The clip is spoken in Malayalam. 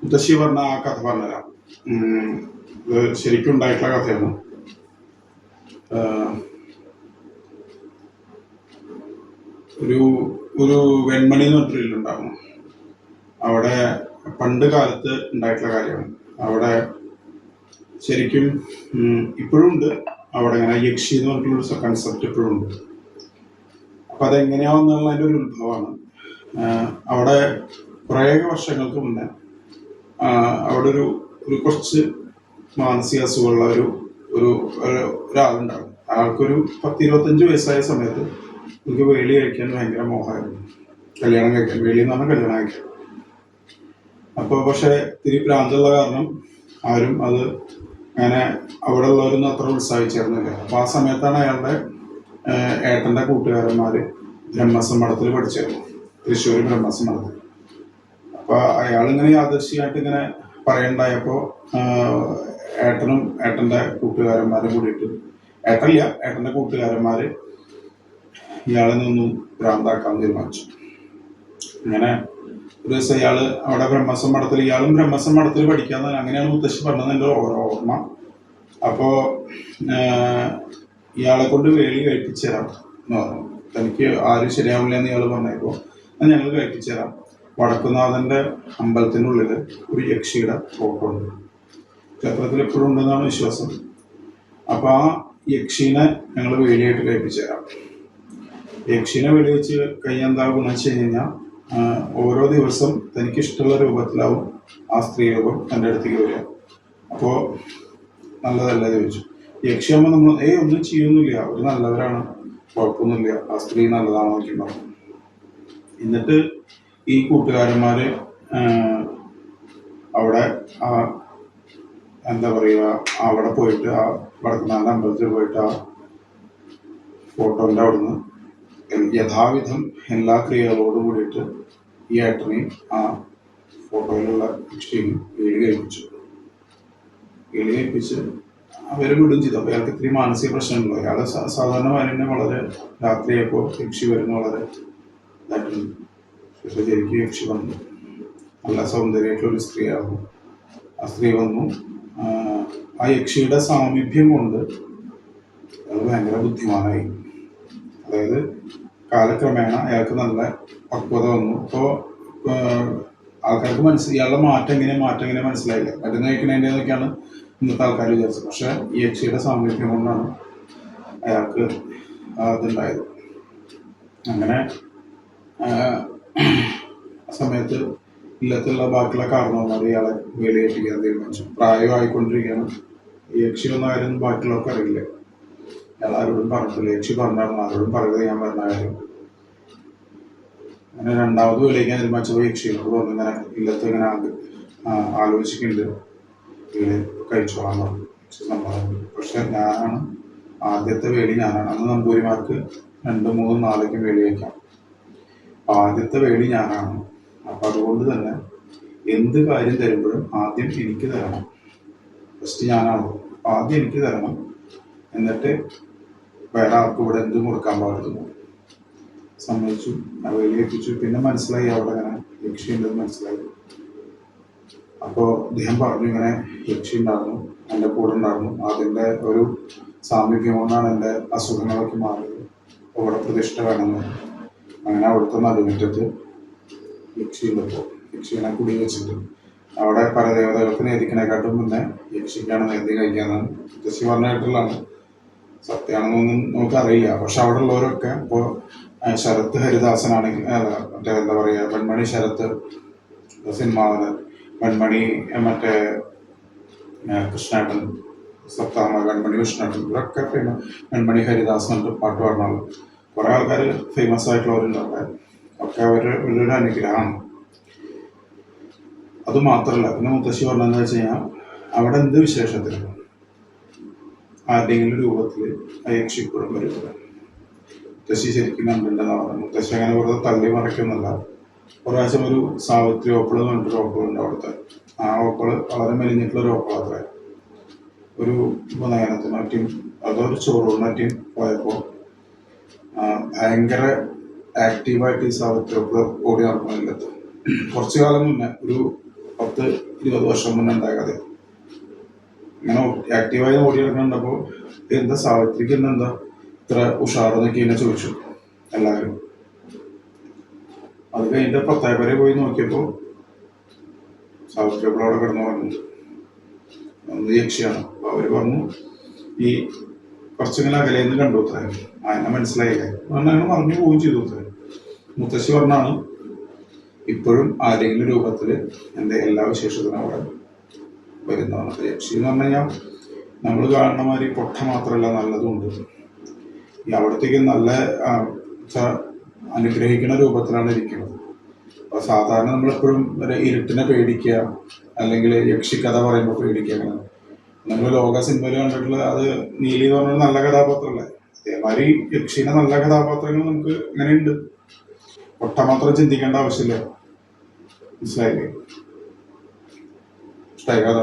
മുത്തശ്ശി പറഞ്ഞ ആ കഥ പറഞ്ഞുതരാം. ഇത് ശരിക്കും ഉണ്ടായിട്ടുള്ള കഥയാണ്. ഒരു ഒരു വെൺമണി എന്ന് പറഞ്ഞിട്ടുണ്ടായിരുന്നു. അവിടെ പണ്ട് കാലത്ത് ഉണ്ടായിട്ടുള്ള കാര്യമാണ്. അവിടെ ശരിക്കും ഇപ്പോഴും ഉണ്ട്. അവിടെ ഇങ്ങനെ യക്ഷി എന്ന് പറഞ്ഞിട്ടുള്ളൊരു കൺസെപ്റ്റ് ഇപ്പോഴും ഉണ്ട്. അപ്പൊ അതെങ്ങനെയാവുന്നതിൻ്റെ ഒരു ഉത്ഭവമാണ്. അവിടെ കുറേ വർഷങ്ങൾക്ക് മുന്നേ അവിടെ ഒരു കുറച്ച് മാനസിക അസുഖമുള്ള ഒരാളുണ്ടാകും. ആൾക്കൊരു 10-25 വയസ്സായ സമയത്ത് എനിക്ക് വേളി കഴിക്കാൻ ഭയങ്കര മോഹമായിരുന്നു. കല്യാണം കഴിക്കാൻ, വേളി എന്ന് പറഞ്ഞാൽ കല്യാണം കഴിക്കാൻ. അപ്പോൾ പക്ഷെ ഇത്തിരി പ്രാന്തുള്ള കാരണം ആരും അത് അങ്ങനെ അവിടെ ഉള്ളവരൊന്നും അത്ര ഉത്സാഹിച്ചിരുന്നില്ല. അപ്പോൾ ആ സമയത്താണ് അയാളുടെ ഏട്ടൻ്റെ കൂട്ടുകാരന്മാർ ബ്രഹ്മസമ്മടത്തിൽ പഠിച്ചിരുന്നു, തൃശ്ശൂർ ബ്രഹ്മസമ്മടത്തിൽ. അപ്പോൾ അയാളിങ്ങനെ യാദൃശ്യമായിട്ട് ഇങ്ങനെ പറയണ്ടായപ്പോൾ ഏട്ടനും ഏട്ടൻ്റെ കൂട്ടുകാരന്മാരും കൂടിയിട്ട്, ഏട്ടൻ്റെ കൂട്ടുകാരന്മാർ ഇയാളെ നിന്നും ഭ്രാന്താക്കാൻ തീരുമാനിച്ചു. അങ്ങനെ ഒരു ദിവസം ഇയാള് അവിടെ ഇയാളും ബ്രഹ്മസമ്മടത്തിൽ പഠിക്കാന്ന്, അങ്ങനെയാണ് മുത്തശ്ശി പറഞ്ഞത് എൻ്റെ ഓർമ്മ. അപ്പോൾ ഇയാളെ കൊണ്ട് വേളി കഴിപ്പിച്ചു തരാം എന്ന് പറഞ്ഞു. തനിക്ക് ആരും ശരിയാവില്ല എന്ന് ഇയാൾ പറഞ്ഞപ്പോൾ ഞങ്ങൾ കഴിപ്പിച്ചു തരാം. വടക്കുന്നാഥൻ്റെ അമ്പലത്തിനുള്ളിൽ ഒരു യക്ഷിയുടെ ഫോട്ടോ ഉണ്ട്. ക്ഷേത്രത്തിൽ എപ്പോഴും ഉണ്ടെന്നാണ് വിശ്വാസം. അപ്പോൾ ആ യക്ഷീനെ ഞങ്ങൾ വേലിയായിട്ട് കഴിപ്പിച്ചു തരാം. യക്ഷീനെ വേലി വെച്ച് കഴിഞ്ഞാൽ എന്താ ഗുണം വെച്ച് കഴിഞ്ഞാൽ ഓരോ ദിവസം തനിക്ക് ഇഷ്ടമുള്ള രൂപത്തിലാവും ആ സ്ത്രീ രൂപം എൻ്റെ അടുത്തേക്ക് വരിക. അപ്പോൾ നല്ലതല്ലേ ചോദിച്ചു. യക്ഷിയാകുമ്പോൾ നമ്മൾ ഒന്നും ചെയ്യൊന്നുമില്ല, അവർ നല്ലവരാണ്, കുഴപ്പമൊന്നുമില്ല, ആ സ്ത്രീ നല്ലതാണോ നോക്കി പറഞ്ഞു. എന്നിട്ട് ഈ കൂട്ടുകാരന്മാർ അവിടെ എന്താ പറയുക, അവിടെ പോയിട്ട് ആ വടക്കുന്നാഥ അമ്പലത്തിൽ പോയിട്ട് ആ ഫോട്ടോൻ്റെ അവിടുന്ന് യഥാവിധം എല്ലാ ക്രിയകളോടും കൂടിയിട്ട് ഈ ഏട്ടനെയും ആ ഫോട്ടോയിലുള്ള യക്ഷിയും വേലി കഴിപ്പിച്ച് അവർ വിടും ചെയ്തു. അപ്പോൾ അയാൾക്ക് ഇത്തിരി മാനസിക പ്രശ്നമുണ്ടല്ലോ. അയാൾ സാധാരണ തന്നെ വളരെ രാത്രിയായപ്പോൾ യക്ഷി വരുന്ന വളരെ ഇതായിട്ടുണ്ട്. പക്ഷെ ശരിക്കും യക്ഷി വന്നു, നല്ല സൗന്ദര്യമായിട്ടുള്ളൊരു സ്ത്രീയായിരുന്നു. ആ സ്ത്രീ വന്നു. ആ യക്ഷിയുടെ സാമീപ്യം കൊണ്ട് അത് ഭയങ്കര ബുദ്ധിമാനായി. അതായത് കാലക്രമേണ അയാൾക്ക് നല്ല പക്വത വന്നു. അപ്പോൾ ആൾക്കാർക്ക് ഇയാളുടെ മാറ്റം എങ്ങനെ മനസ്സിലായില്ല. മരുന്ന് കഴിക്കണേൻ്റെതൊക്കെയാണ് ഇന്നത്തെ ആൾക്കാർ വിചാരിച്ചത്. പക്ഷെ ഈ യക്ഷിയുടെ സാമീപ്യം കൊണ്ടാണ് അയാൾക്ക് അതുണ്ടായത്. അങ്ങനെ ആ സമയത്ത് ഇല്ലത്തുള്ള ബാക്കിയുള്ള കാരണവന്മാർ ഇയാളെ വേലിയേൽപ്പിക്കാൻ തീരുമാനിച്ചു. പ്രായമായിക്കൊണ്ടിരിക്കുകയാണ്. ഈ യക്ഷിയൊന്നും ആരും ബാക്കിയുള്ളവർക്ക് അറിയില്ല. അയാൾ ആരോടും പറഞ്ഞിട്ടില്ല. യക്ഷി പറഞ്ഞായിരുന്നു, ആരോടും പറയുന്നത് ഞാൻ പറഞ്ഞ കാര്യം. അങ്ങനെ രണ്ടാമത് വിളിക്കാൻ തീരുമാനിച്ചപ്പോൾ യക്ഷിയോട് പറഞ്ഞു, ഇങ്ങനെ ഇല്ലത്ത് ഇങ്ങനെ ആലോചിക്കുന്നുണ്ട്, വേലി കഴിച്ചോളാൻ പറഞ്ഞു. പക്ഷെ ഞാനാണ് ആദ്യത്തെ വേലി, ഞാനാണ്. അന്ന് നമ്പൂരിമാർക്ക് 2, 3, 4 വേലി വയ്ക്കാം. ആദ്യത്തെ വേലി ഞാനാണ്. അപ്പം അതുകൊണ്ട് തന്നെ എന്ത് കാര്യം തരുമ്പോഴും ആദ്യം എനിക്ക് തരണം. ഫസ്റ്റ് ഞാനാണ്, ആദ്യം എനിക്ക് തരണം. എന്നിട്ട് വേറെ ആർക്കും ഇവിടെ എന്തും കൊടുക്കാൻ പാടുന്നു. സമ്മതിച്ചു. വേലി എത്തിച്ചു. പിന്നെ മനസ്സിലായി അവിടെ ഇങ്ങനെ യക്ഷി ഉണ്ടെന്ന് മനസ്സിലായി. അപ്പോൾ അദ്ദേഹം പറഞ്ഞു, ഇങ്ങനെ യക്ഷി ഉണ്ടായിരുന്നു, എൻ്റെ കൂടെ ഉണ്ടായിരുന്നു. അതിൻ്റെ ഒരു സാമീപ്യം കൊണ്ടാണ് എൻ്റെ അസുഖങ്ങളൊക്കെ മാറിയത്. അവിടെ പ്രതിഷ്ഠ വേണമെന്ന്. അങ്ങനെ അവിടുത്തെ നടുമുറ്റത്ത് യക്ഷി ഉള്ളപ്പോൾ യക്ഷിനെ കുടി വെച്ചിട്ട് അവിടെ പരദേവതകൾക്ക് നേദിക്കണേക്കാട്ടും മുന്നേ യക്ഷിക്കാണ് നേദ്യം കഴിക്കാമെന്നാണ് മുത്തശ്ശി പറഞ്ഞിട്ടുള്ളതാണ്. സത്യമാണെന്നൊന്നും നമുക്കറിയില്ല. പക്ഷെ അവിടെ ഉള്ളവരൊക്കെ ഇപ്പോൾ ശരത്ത് ഹരിദാസനാണെങ്കിൽ മറ്റേ എന്താ പറയുക, വെൺമണി ശരത്ത് സിനിമാവന്, വെൺമണി മറ്റേ കൃഷ്ണേട്ടൻ സപ്താമ, വെൺമണി കൃഷ്ണേട്ടൻ, ഇവരൊക്കെ വെൺമണി ഹരിദാസ് എന്നിട്ട് പാട്ട് പാടുന്ന കുറേ ആൾക്കാർ ഫേമസ് ആയിട്ടുള്ളവരുണ്ട് അവിടെ. ഒക്കെ വലിയൊരു അനുഗ്രഹമാണ്. അതുമാത്രമല്ല, പിന്നെ മുത്തശ്ശി പറഞ്ഞതെന്ന് വെച്ച് കഴിഞ്ഞാൽ അവിടെ എന്ത് വിശേഷത്തിലും ആരുടെയെങ്കിലും രൂപത്തിൽ യക്ഷിപ്പുഴം വരുന്നത് മുത്തശ്ശി ശരിക്കും കണ്ടിട്ടുണ്ടെന്നാണ് പറഞ്ഞത്. മുത്തശ്ശി അങ്ങനെ വെറുതെ തള്ളി മറിക്കൊന്നുമല്ല. പ്രാവശ്യം ഒരു സാവിത്രി ഓപ്പിൾ എന്ന് പറഞ്ഞിട്ടൊരു ഓപ്പിളുണ്ട് അവിടുത്തെ. ആ ഓപ്പിൾ വളരെ മെലിഞ്ഞിട്ടുള്ളൊരു ഓപ്പിൾ. അത്ര ഒരു നയനത്തിനൊറ്റയും അതൊരു ചോറൂറിനൊറ്റയും പോയപ്പോൾ ഭയങ്കര ആക്റ്റീവായിട്ട് ഈ സാവിത്രി ഓപ്പിൾ ഓടി നടക്കുന്നില്ലത്ത്. കുറച്ചു കാലം മുന്നേ ഒരു 10-20 വർഷം മുന്നേ ഉണ്ടായ കഥ. ഇങ്ങനെ ആക്റ്റീവായി ഓടി നടക്കുന്നുണ്ടപ്പോൾ എന്താ സാവിത്രിക്ക് എന്താ ഇത്ര ഉഷാറെന്നൊക്കെ എന്നെ ചോദിച്ചു എല്ലാവരും. അത് കഴിഞ്ഞിട്ട് പത്തായപ്പരെ പോയി നോക്കിയപ്പോൾ സാവിത്രി അവിടെ കിടന്നു പറഞ്ഞു ഒന്ന് യക്ഷിയാണ്. അപ്പോൾ അവർ പറഞ്ഞു ഈ കുറച്ചിങ്ങനെ അകലേന്ന് കണ്ടു അത്ര എന്നെ മനസ്സിലായില്ലേ അങ്ങനെ പറഞ്ഞു പോവുകയും ചെയ്തു അത്ര. മുത്തശ്ശി പറഞ്ഞാണ് ഇപ്പോഴും ആരെങ്കിലും രൂപത്തിൽ എൻ്റെ എല്ലാ വിശേഷത്തിനും അവിടെ വരുന്നതാണ്. യക്ഷി എന്ന് പറഞ്ഞു കഴിഞ്ഞാൽ നമ്മൾ കാണുന്ന മാതിരി പൊട്ട മാത്രമല്ല നല്ലതുണ്ട്. ഈ അവിടത്തേക്ക് നല്ല അനുഗ്രഹിക്കുന്ന രൂപത്തിലാണ് ഇരിക്കുന്നത്. അപ്പോൾ സാധാരണ നമ്മളെപ്പോഴും ഒരു ഇരുട്ടിനെ പേടിക്കുക അല്ലെങ്കിൽ യക്ഷിക്കഥ പറയുമ്പോൾ പേടിക്കുക. നമ്മൾ ലോക സിനിമയിൽ കണ്ടിട്ടുള്ള അത് നീലി എന്ന് പറഞ്ഞൊരു നല്ല കഥാപാത്രമല്ലേ, അതേമാതിരി യക്ഷിയുടെ നല്ല കഥാപാത്രങ്ങൾ നമുക്ക് ഇങ്ങനെയുണ്ട്. പൊട്ട മാത്രം ചിന്തിക്കേണ്ട ആവശ്യമില്ല. മനസ്സിലായില്ലേ? ഇഷ്ടമായി കഥ?